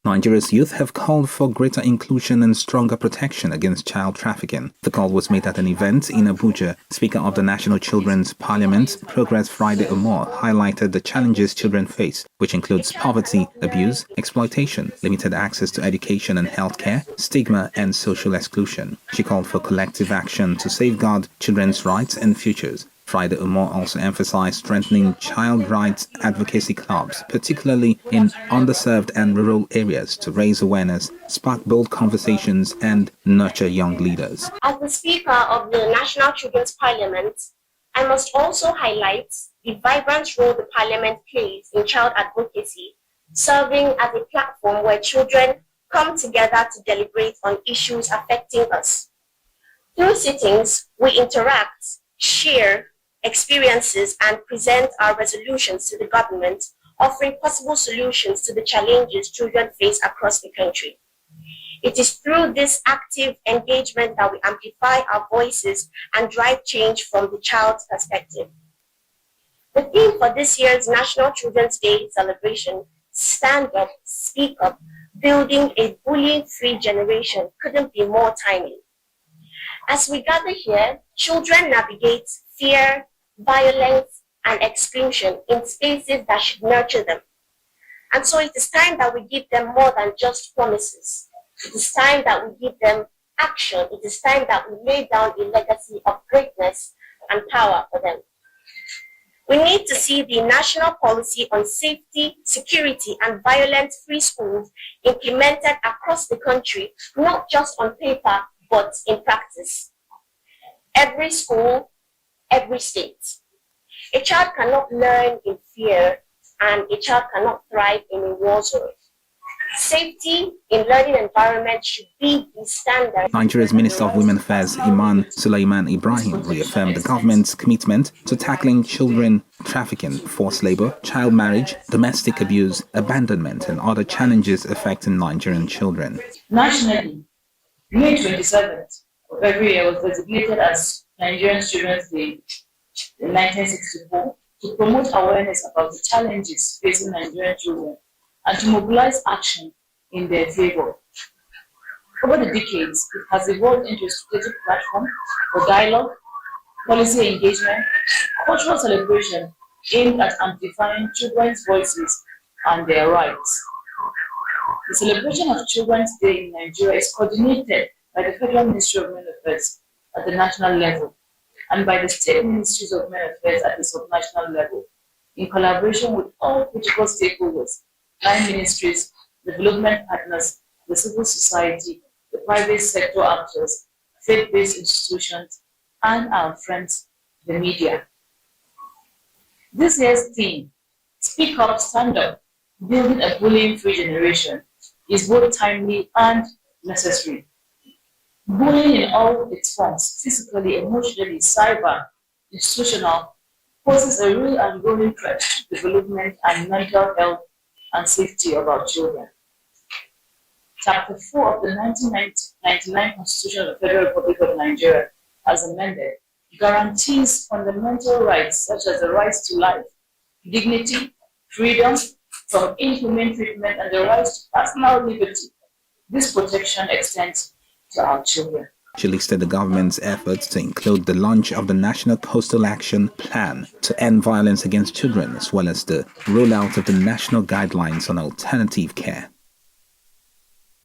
Nigeria's youth have called for greater inclusion and stronger protection against child trafficking. The call was made at an event in Abuja. Speaker of the National Children's Parliament, Progress Friday-Umoh, highlighted the challenges children face, which includes poverty, abuse, exploitation, limited access to education and healthcare, stigma, and social exclusion. She called for collective action to safeguard children's rights and futures. Friday-Umoh also emphasized strengthening child rights advocacy clubs, particularly in underserved and rural areas, to raise awareness, spark bold conversations, and nurture young leaders. As the Speaker of the National Children's Parliament, I must also highlight the vibrant role the Parliament plays in child advocacy, serving as a platform where children come together to deliberate on issues affecting us. Through sittings, we interact, share experiences, and present our resolutions to the government, offering possible solutions to the challenges children face across the country. It is through this active engagement that we amplify our voices and drive change from the child's perspective. The theme for this year's National Children's Day celebration, Stand Up, Speak Up, Building a Bullying-Free Generation, couldn't be more timely. As we gather here, children navigate fear, violence, and exclusion in spaces that should nurture them. And so it is time that we give them more than just promises. It is time that we give them action. It is time that we lay down a legacy of greatness and power for them. We need to see the national policy on safety, security, and violence-free schools implemented across the country, not just on paper, but in practice. Every school, every state. A child cannot learn in fear, and a child cannot thrive in a war zone. Safety in learning environments should be the standard. Nigeria's Minister of Women Affairs, Iman Sulaiman Ibrahim, reaffirmed the government's commitment to tackling children trafficking, forced labor, child marriage, domestic abuse, abandonment, and other challenges affecting Nigerian children. Nationally, May 27th of every year was designated as Nigerian Children's Day in 1964 to promote awareness about the challenges facing Nigerian children and to mobilize action in their favor. Over the decades, it has evolved into a strategic platform for dialogue, policy engagement, cultural celebration aimed at amplifying children's voices and their rights. The celebration of Children's Day in Nigeria is coordinated by the Federal Ministry of Women Affairs at the national level and by the state ministries of women affairs at the subnational level, in collaboration with all critical stakeholders, line ministries, development partners, the civil society, the private sector actors, faith-based institutions, and our friends, the media. This year's theme, Speak Up, Stand Up, Building a Bullying-Free Generation, is both timely and necessary. Bullying in all its forms, physically, emotionally, cyber, institutional, poses a real and growing threat to development and mental health and safety of our children. Chapter 4 of the 1999 Constitution of the Federal Republic of Nigeria, as amended, guarantees fundamental rights such as the rights to life, dignity, freedom from inhumane treatment, and the right to personal liberty. This protection extends to our children. She listed the government's efforts to include the launch of the National Coastal Action Plan to end violence against children, as well as the rollout of the national guidelines on alternative care.